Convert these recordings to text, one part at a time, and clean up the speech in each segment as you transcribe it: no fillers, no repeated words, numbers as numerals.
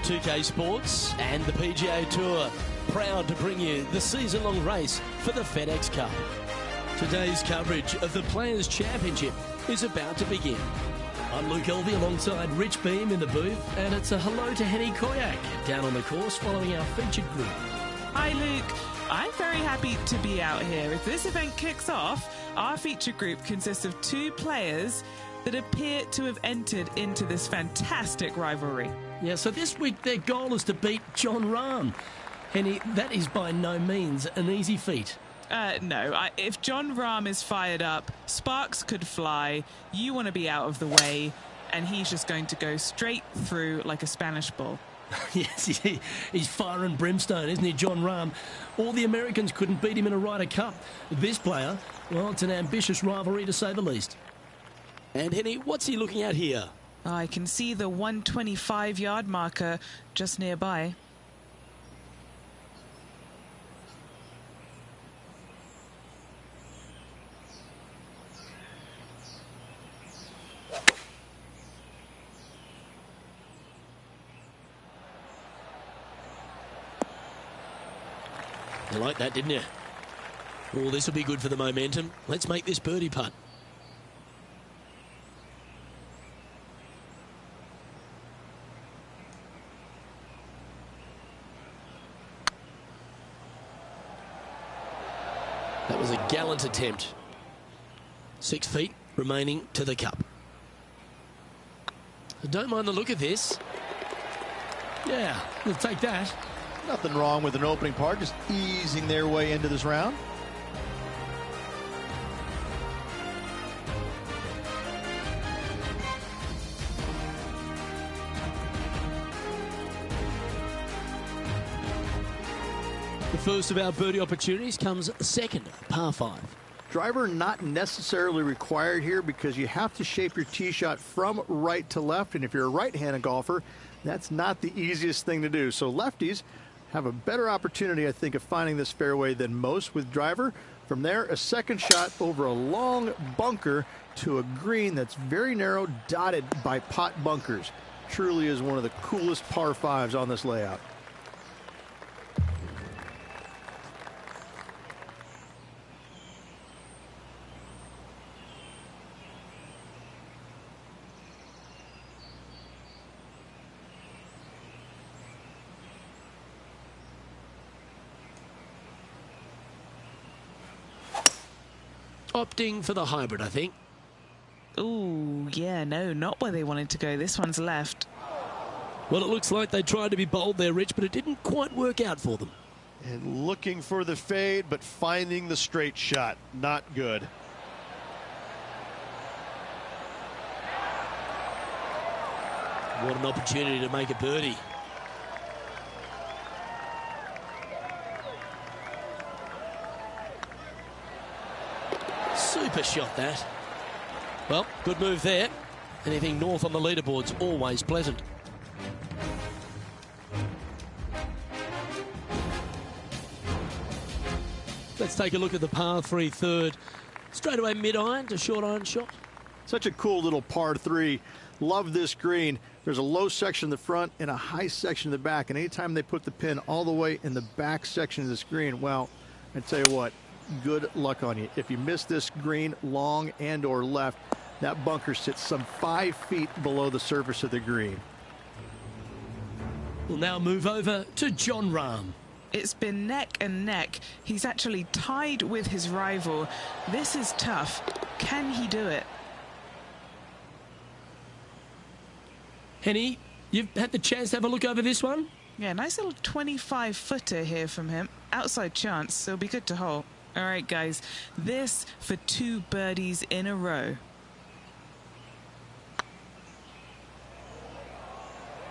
2K Sports and the PGA Tour, proud to bring you the season-long race for the FedEx Cup. Today's coverage of the Players' Championship is about to begin. I'm Luke Elvey alongside Rich Beam in the booth, and it's a hello to Henny Koyak down on the course following our featured group. Hi Luke, I'm very happy to be out here. As this event kicks off, our feature group consists of 2 players that appear to have entered into this fantastic rivalry. Yeah, so this week their goal is to beat Jon Rahm. Henny, that is by no means an easy feat. No, if Jon Rahm is fired up, sparks could fly, you want to be out of the way, and he's just going to go straight through like a Spanish bull. Yes, he's fire and brimstone, isn't he, Jon Rahm? All the Americans couldn't beat him in a Ryder Cup. This player, well, it's an ambitious rivalry to say the least. And Henny, what's he looking at here? I can see the 125-yard marker just nearby. You like that, didn't you? Oh, this will be good for the momentum. Let's make this birdie putt. That was a gallant attempt. 6 feet remaining to the cup. I don't mind the look of this. Yeah, we'll take that. Nothing wrong with an opening part, just easing their way into this round. The first of our birdie opportunities comes second, par 5. Driver not necessarily required here because you have to shape your tee shot from right to left, and if you're a right-handed golfer, that's not the easiest thing to do. So lefties have a better opportunity, I think, of finding this fairway than most with driver. From there, a second shot over a long bunker to a green that's very narrow, dotted by pot bunkers. Truly is one of the coolest par 5s on this layout. Opting for the hybrid, I think. Ooh, yeah, no, not where they wanted to go. This one's left. Well, it looks like they tried to be bold there, Rich, but it didn't quite work out for them. And looking for the fade, but finding the straight shot. Not good. What an opportunity to make a birdie. Super shot, that. Well, good move there. Anything north on the leaderboard's always pleasant. Let's take a look at the par 3 third. Straight away mid-iron to short iron shot. Such a cool little par 3. Love this green. There's a low section in the front and a high section in the back. And anytime they put the pin all the way in the back section of this green, well, I tell you what, good luck on you. If you miss this green long and or left, that bunker sits some 5 feet below the surface of the green. We'll now move over to Jon Rahm. It's been neck and neck. He's actually tied with his rival. This is tough. Can he do it? Henny, you've had the chance to have a look over this one? Yeah, nice little 25-footer here from him. Outside chance, so it'll be good to hole. All right, guys, this for 2 birdies in a row.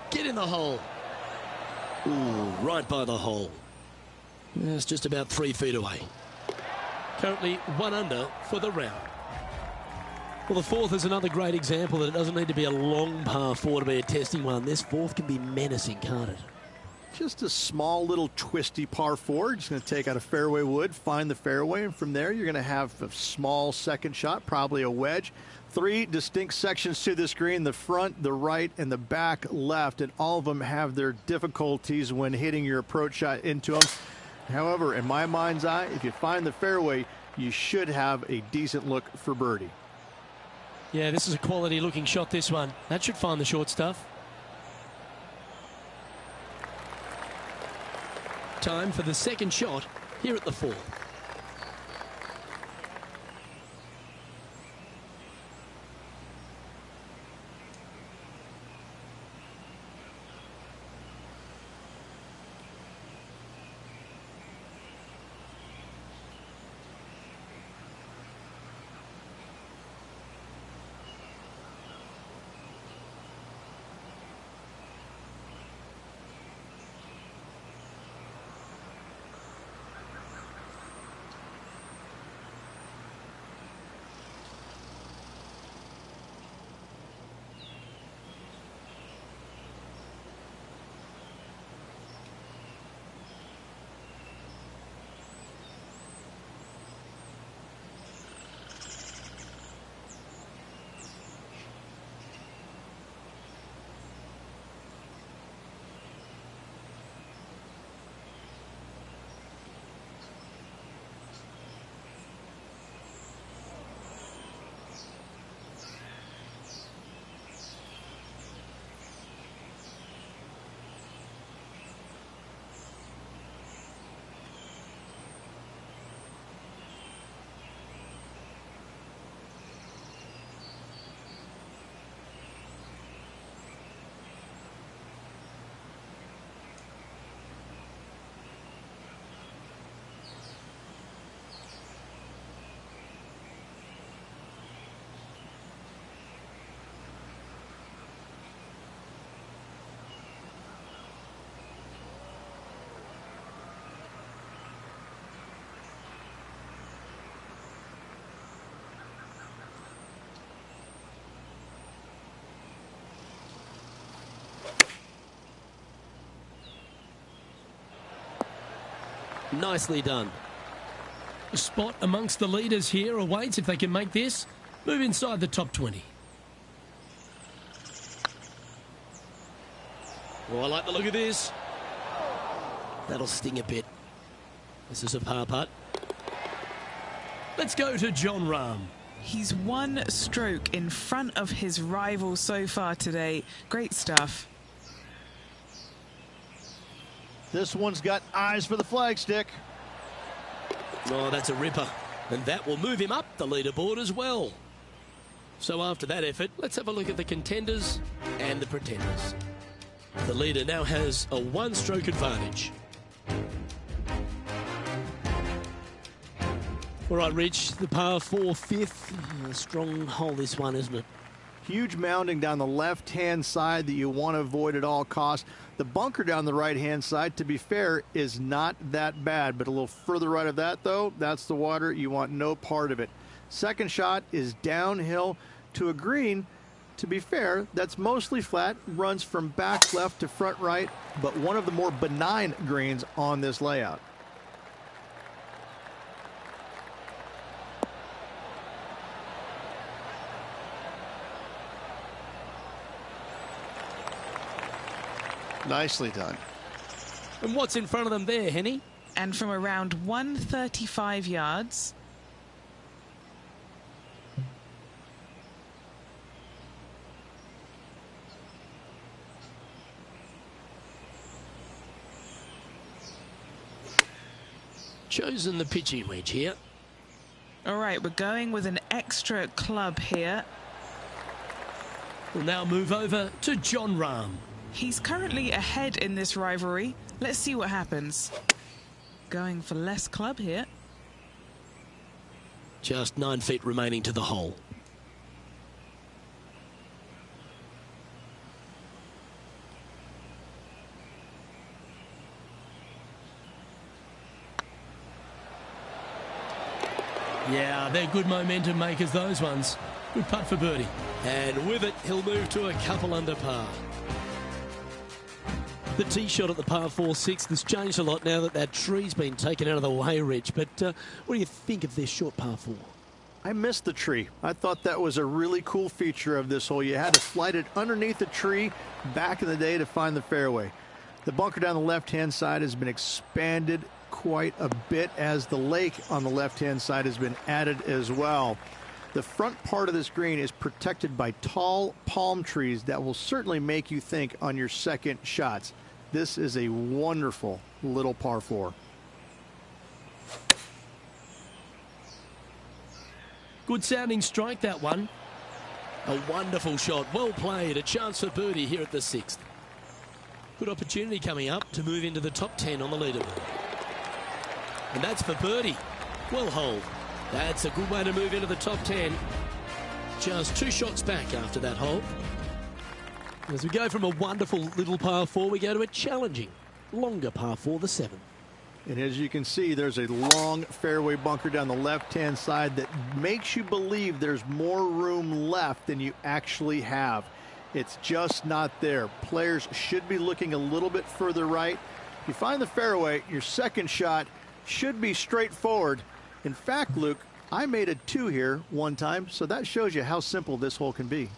Get in the hole. Ooh, right by the hole. It's just about 3 feet away. Currently 1 under for the round. Well, the fourth is another great example that it doesn't need to be a long par 4 to be a testing one. This fourth can be menacing, can't it? Just a small little twisty par 4. Just going to take out a fairway wood, find the fairway, and from there you're going to have a small second shot, probably a wedge. 3 distinct sections to this green: the front, the right, and the back left, and all of them have their difficulties when hitting your approach shot into them. However, in my mind's eye, if you find the fairway, you should have a decent look for birdie. Yeah, this is a quality looking shot, this one. That should find the short stuff. Time for the second shot here at the 4. Nicely done. A spot amongst the leaders here awaits if they can make this. Move inside the top 20. Oh, I like the look of this. That'll sting a bit. This is a par putt. Let's go to Jon Rahm. He's 1 stroke in front of his rival so far today. Great stuff. This one's got eyes for the flagstick. Oh, that's a ripper. And that will move him up the leaderboard as well. So after that effort, let's have a look at the contenders and the pretenders. The leader now has a 1-stroke advantage. All right, Rich, the par 4 fifth. A strong hole, this one, isn't it? Huge mounding down the left-hand side that you want to avoid at all costs. The bunker down the right-hand side, to be fair, is not that bad, but a little further right of that, though, that's the water. You want no part of it. Second shot is downhill to a green. To be fair, that's mostly flat, runs from back left to front right, but one of the more benign greens on this layout. Nicely done. And what's in front of them there, Henny? And from around 135 yards, chosen the pitching wedge here. all right, we're going with an extra club here. We'll now move over to Jon Rahm. He's currently ahead in this rivalry. Let's see what happens. Going for less club here. Just 9 feet remaining to the hole. Yeah, they're good momentum makers, those ones. Good putt for birdie. And with it, he'll move to a couple under par. The tee shot at the par 4 6th has changed a lot now that that tree's been taken out of the way, Rich. But what do you think of this short par 4? I missed the tree. I thought that was a really cool feature of this hole. You had to slide it underneath the tree back in the day to find the fairway. The bunker down the left-hand side has been expanded quite a bit as the lake on the left-hand side has been added as well. The front part of this green is protected by tall palm trees that will certainly make you think on your second shots. This is a wonderful little par 4. Good sounding strike, that one. A wonderful shot. Well played. A chance for birdie here at the 6th. Good opportunity coming up to move into the top 10 on the leaderboard. And that's for birdie. Well holed. That's a good way to move into the top 10. Just 2 shots back after that hole. As we go from a wonderful little par 4, we go to a challenging, longer par 4, the 7th. And as you can see, there's a long fairway bunker down the left-hand side that makes you believe there's more room left than you actually have. It's just not there. Players should be looking a little bit further right. If you find the fairway, your second shot should be straightforward. In fact, Luke, I made a 2 here one time, so that shows you how simple this hole can be.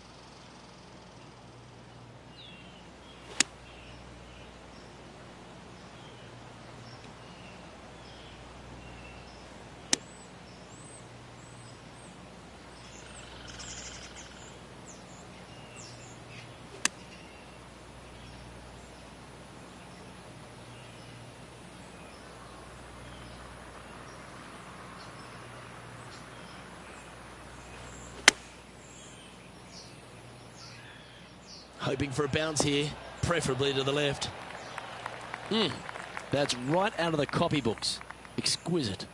Hoping for a bounce here, preferably to the left. That's right out of the copybooks. Exquisite.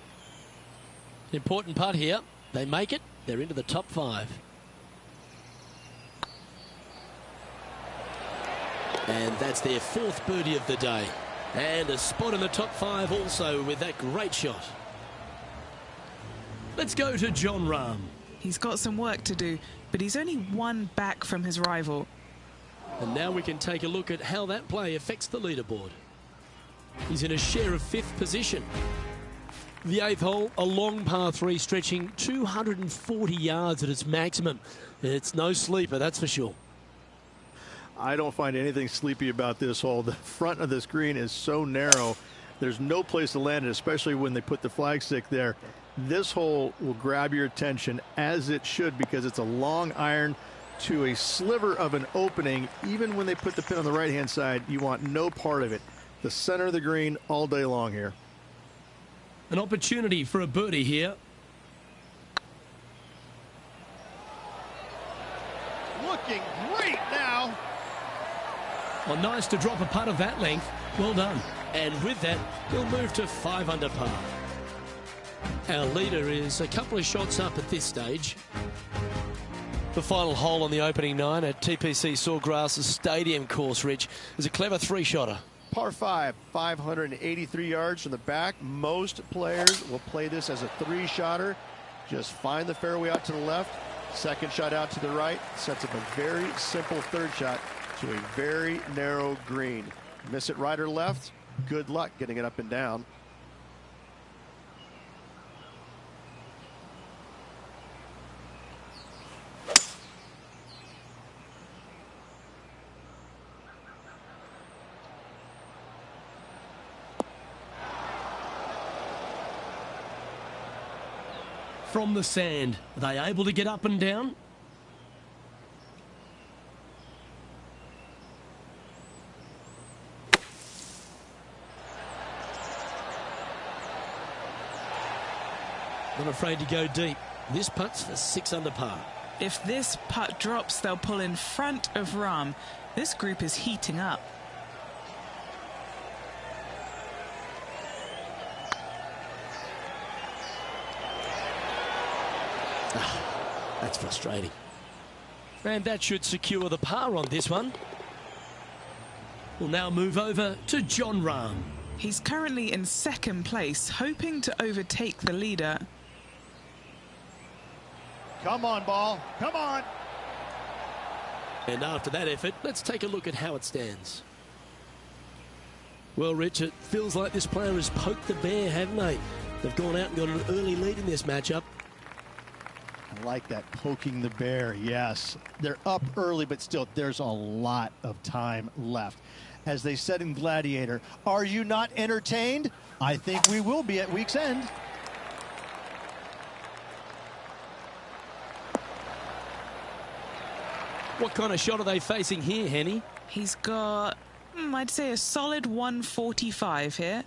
Important putt here. They make it. They're into the top 5. And that's their 4th birdie of the day. And a spot in the top 5 also with that great shot. Let's go to Jon Rahm. He's got some work to do, but he's only 1 back from his rival. And now we can take a look at how that play affects the leaderboard. He's in a share of 5th position. The 8th hole, a long par 3 stretching 240 yards at its maximum. It's no sleeper, that's for sure. I don't find anything sleepy about this hole. The front of this green is so narrow. There's no place to land it, especially when they put the flagstick there. This hole will grab your attention, as it should, because it's a long iron to a sliver of an opening. Even when they put the pin on the right-hand side, you want no part of it. The center of the green all day long here. An opportunity for a birdie here. Looking great now. Well, nice to drop a putt of that length. Well done. And with that, he'll move to 5 under par. Our leader is a couple of shots up at this stage. The final hole on the opening 9 at TPC Sawgrass Stadium course, Rich, is a clever 3-shotter. Par 5, 583 yards from the back. Most players will play this as a 3-shotter. Just find the fairway out to the left, second shot out to the right, sets up a very simple 3rd shot to a very narrow green. Miss it right or left, good luck getting it up and down. From the sand, are they able to get up and down? Not afraid to go deep. This putt's for 6 under par. If this putt drops, they'll pull in front of Rahm. This group is heating up. That's frustrating. And that should secure the par on this one. We'll now move over to Jon Rahm. He's currently in 2nd place, hoping to overtake the leader. Come on, ball. Come on. And after that effort, let's take a look at how it stands. Well, Rich, it feels like this player has poked the bear, haven't they? They've gone out and got an early lead in this matchup. I like that, poking the bear. Yes, they're up early, but still, there's a lot of time left. As they said in Gladiator, are you not entertained? I think we will be at week's end. What kind of shot are they facing here, Henny? He's got, I'd say, a solid 145 here.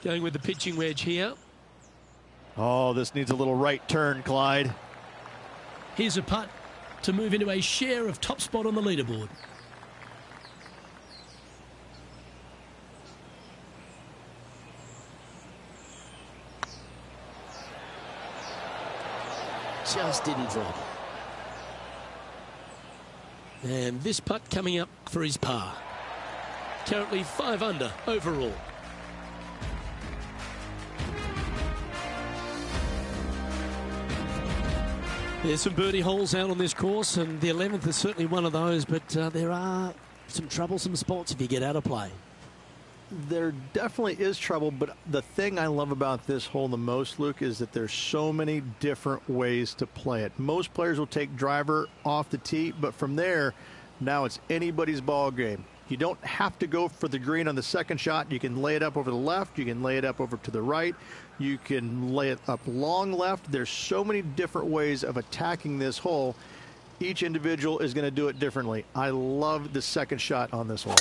Going with the pitching wedge here. Oh, this needs a little right turn, Clyde. Here's a putt to move into a share of top spot on the leaderboard. Just didn't drop. And this putt coming up for his par. Currently 5 under overall. There's some birdie holes out on this course, and the 11th is certainly one of those, but there are some troublesome spots if you get out of play. There definitely is trouble, but the thing I love about this hole the most, Luke, is that there's so many different ways to play it. Most players will take driver off the tee, but from there, now it's anybody's ball game. You don't have to go for the green on the second shot. You can lay it up over the left. You can lay it up over to the right. You can lay it up long left. There's so many different ways of attacking this hole. Each individual is going to do it differently. I love the second shot on this hole.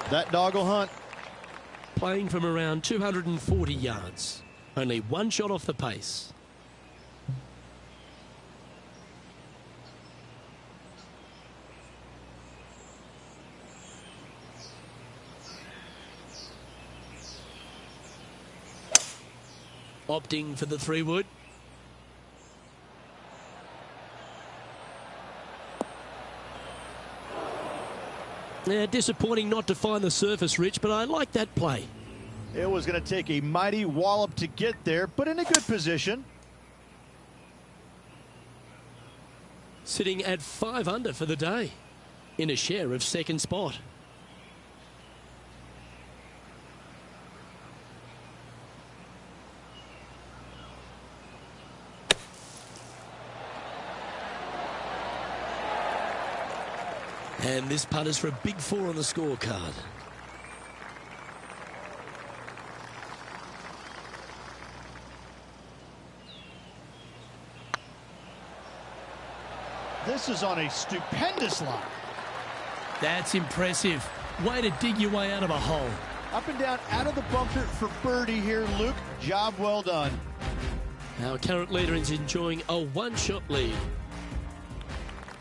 That dog will hunt. Playing from around 240 yards. Only one shot off the pace. Opting for the 3-wood. Yeah, disappointing not to find the surface, Rich, but I like that play. It was going to take a mighty wallop to get there, but in a good position. Sitting at 5 under for the day, in a share of second spot. And this putt is for a big 4 on the scorecard. This is on a stupendous line. That's impressive. Way to dig your way out of a hole. Up and down out of the bunker for birdie here, Luke. Job well done. Our current leader is enjoying a 1-shot lead.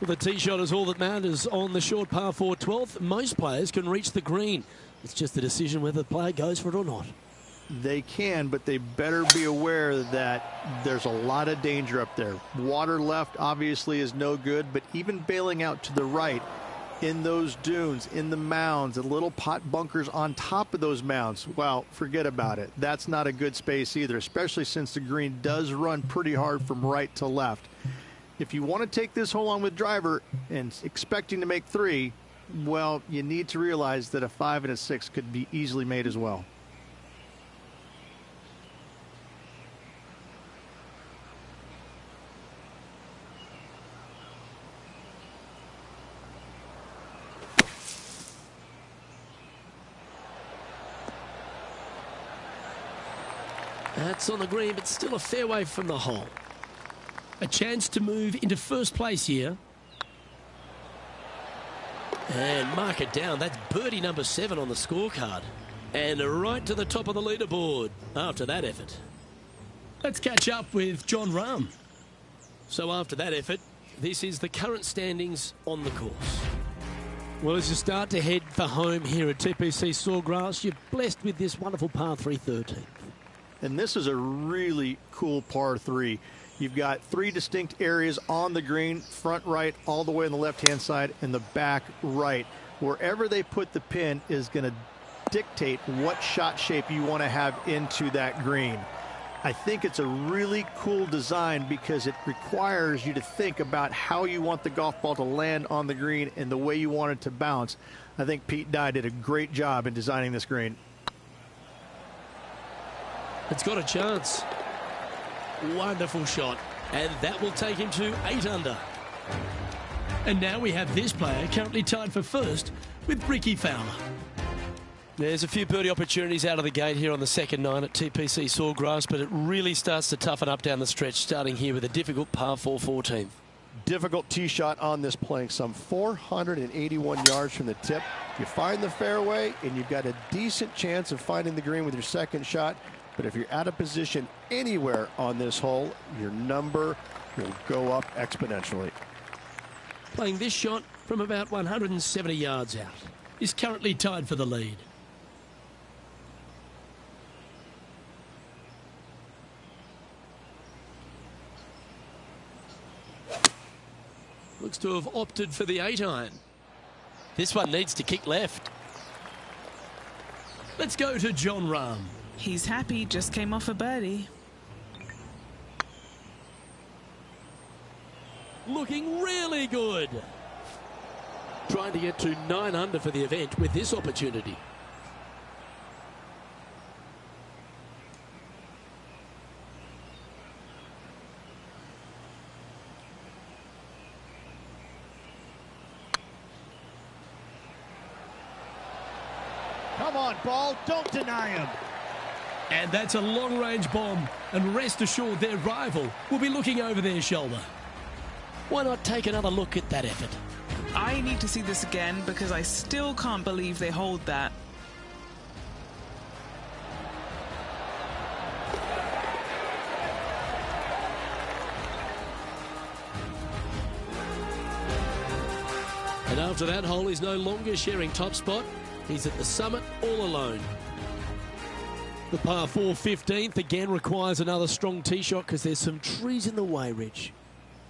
Well, the tee shot is all that matters on the short par 4 12th. Most players can reach the green. It's just a decision whether the player goes for it or not. They can, but they better be aware that there's a lot of danger up there. Water left obviously is no good, but even bailing out to the right in those dunes, in the mounds, and little pot bunkers on top of those mounds, well, forget about it. That's not a good space either, especially since the green does run pretty hard from right to left. If you want to take this hole on with driver and expecting to make 3, well, you need to realize that a 5 and a 6 could be easily made as well. That's on the green, but still a fair way from the hole. A chance to move into first place here. And mark it down. That's birdie number 7 on the scorecard. And right to the top of the leaderboard after that effort. Let's catch up with John Rahm. So after that effort, this is the current standings on the course. Well, as you start to head for home here at TPC Sawgrass, you're blessed with this wonderful par 3 13th. And this is a really cool par 3. You've got 3 distinct areas on the green, front right, all the way on the left-hand side, and the back right. Wherever they put the pin is going to dictate what shot shape you want to have into that green. I think it's a really cool design because it requires you to think about how you want the golf ball to land on the green and the way you want it to bounce. I think Pete Dye did a great job in designing this green. It's got a chance. Wonderful shot. And that will take him to 8 under. And now we have this player currently tied for first with Ricky Fowler. There's a few birdie opportunities out of the gate here on the second 9 at TPC Sawgrass, but it really starts to toughen up down the stretch, starting here with a difficult par 4 14th. Difficult tee shot on this, playing some 481 yards from the tip. You find the fairway, and you've got a decent chance of finding the green with your second shot. But if you're out of position anywhere on this hole, your number will go up exponentially. Playing this shot from about 170 yards out. Is currently tied for the lead. Looks to have opted for the 8-iron. This one needs to kick left. Let's go to Jon Rahm. He's happy, just came off a birdie. Looking really good. Trying to get to 9 under for the event with this opportunity. Come on, ball, don't deny him. And that's a long-range bomb, and rest assured their rival will be looking over their shoulder. Why not take another look at that effort? I need to see this again because I still can't believe they hold that. And after that hole, he's no longer sharing top spot. He's at the summit all alone. The par 4 15th again requires another strong tee shot because there's some trees in the way, Rich.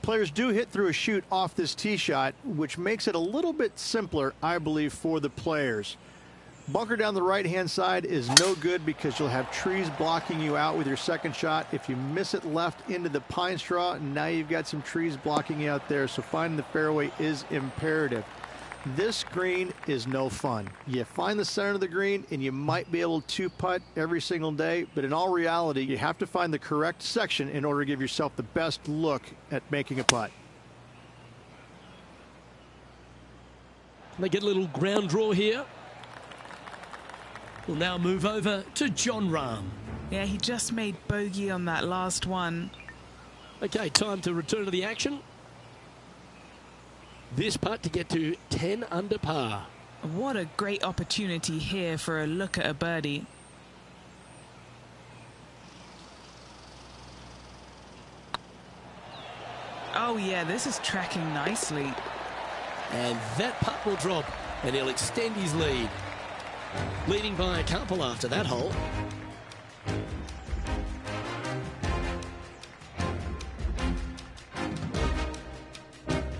Players do hit through a chute off this tee shot, which makes it a little bit simpler, I believe, for the players. Bunker down the right-hand side is no good because you'll have trees blocking you out with your second shot. If you miss it left into the pine straw, now you've got some trees blocking you out there, so finding the fairway is imperative. This green is no fun. You find the center of the green and you might be able to putt every single day, but in all reality, you have to find the correct section in order to give yourself the best look at making a putt. They get a little ground draw here. We'll now move over to Jon Rahm. Yeah, he just made bogey on that last one. Okay, time to return to the action. This putt to get to 10 under par. What a great opportunity here for a look at a birdie. Oh yeah, this is tracking nicely. And that putt will drop, and he'll extend his lead. Leading by a couple after that hole.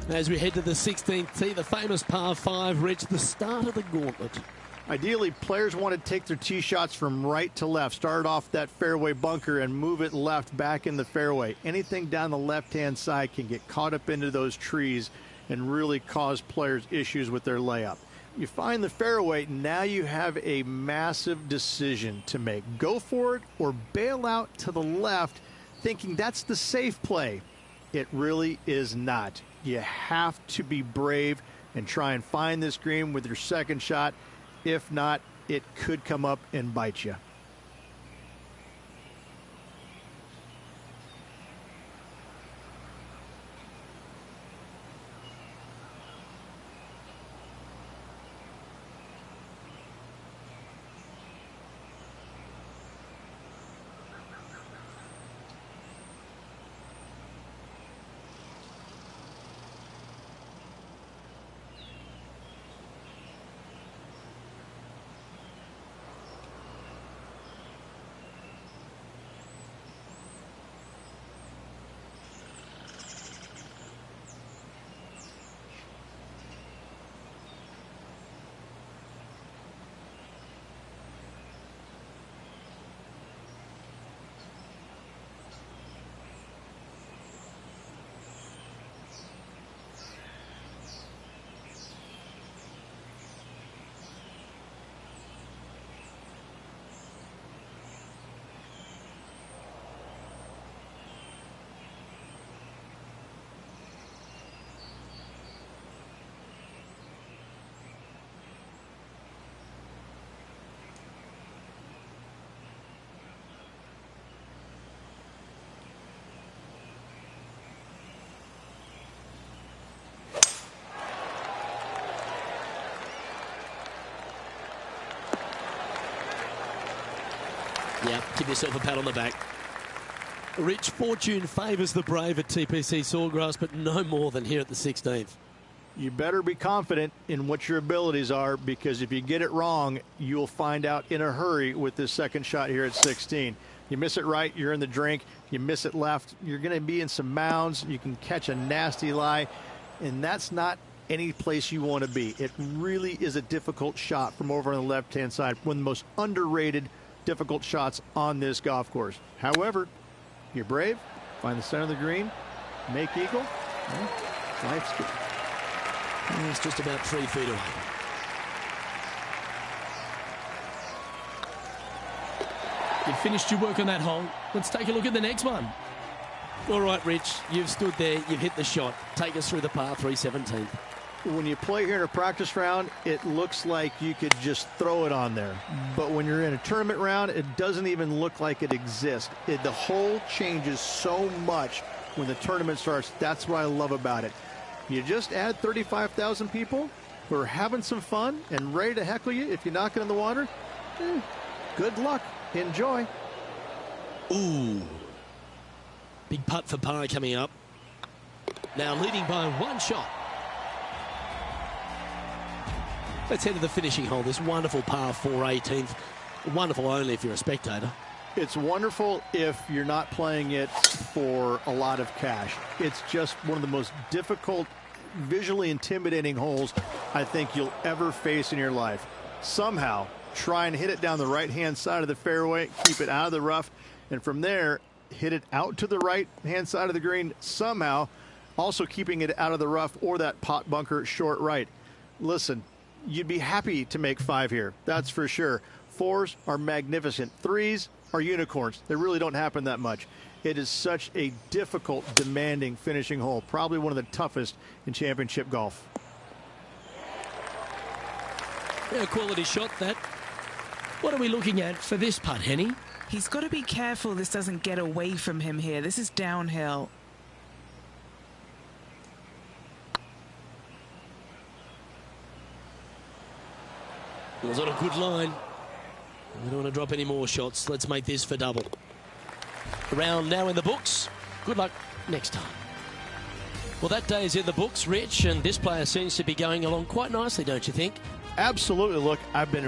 As we head to the 16th tee, the famous par 5 reached the start of the gauntlet. Ideally, players want to take their tee shots from right to left, start off that fairway bunker and move it left back in the fairway. Anything down the left-hand side can get caught up into those trees and really cause players issues with their layup. You find the fairway, now you have a massive decision to make. Go for it or bail out to the left, thinking that's the safe play. It really is not. You have to be brave and try and find this green with your second shot. If not, it could come up and bite you. Yeah, give yourself a pat on the back. Rich, fortune favours the brave at TPC Sawgrass, but no more than here at the 16th. You better be confident in what your abilities are, because if you get it wrong, you'll find out in a hurry with this second shot here at 16. You miss it right, you're in the drink. You miss it left, you're going to be in some mounds. You can catch a nasty lie, and that's not any place you want to be. It really is a difficult shot from over on the left-hand side, one of the most underrated difficult shots on this golf course. However, you're brave, find the center of the green, make eagle, well, life's good. It's just about 3 feet away. You've finished your work on that hole. Let's take a look at the next one. All right, Rich, you've stood there, you've hit the shot. Take us through the par 3 17th. When you play here in a practice round, it looks like you could just throw it on there. But when you're in a tournament round, it doesn't even look like it exists. The hole changes so much when the tournament starts. That's what I love about it. You just add 35,000 people who are having some fun and ready to heckle you if you knock it in the water. Good luck. Enjoy. Ooh. Big putt for par coming up. Now leading by 1 shot. Let's head to the finishing hole. This wonderful par 4 18th. Wonderful only if you're a spectator. It's wonderful if you're not playing it for a lot of cash. It's just one of the most difficult, visually intimidating holes I think you'll ever face in your life. Somehow, try and hit it down the right-hand side of the fairway, keep it out of the rough, and from there, hit it out to the right-hand side of the green, somehow also keeping it out of the rough or that pot bunker short right. Listen, you'd be happy to make 5 here, that's for sure. 4s are magnificent. 3s are unicorns. They really don't happen that much. It is such a difficult, demanding finishing hole, probably one of the toughest in championship golf. Yeah, quality shot, that. What are we looking at for this putt, Henny? He's got to be careful this doesn't get away from him here. This is downhill. It was on a good line. We don't want to drop any more shots. Let's make this for double. The round now in the books. Good luck next time. Well, that day is in the books, Rich, and this player seems to be going along quite nicely, don't you think? Absolutely. Look, I've been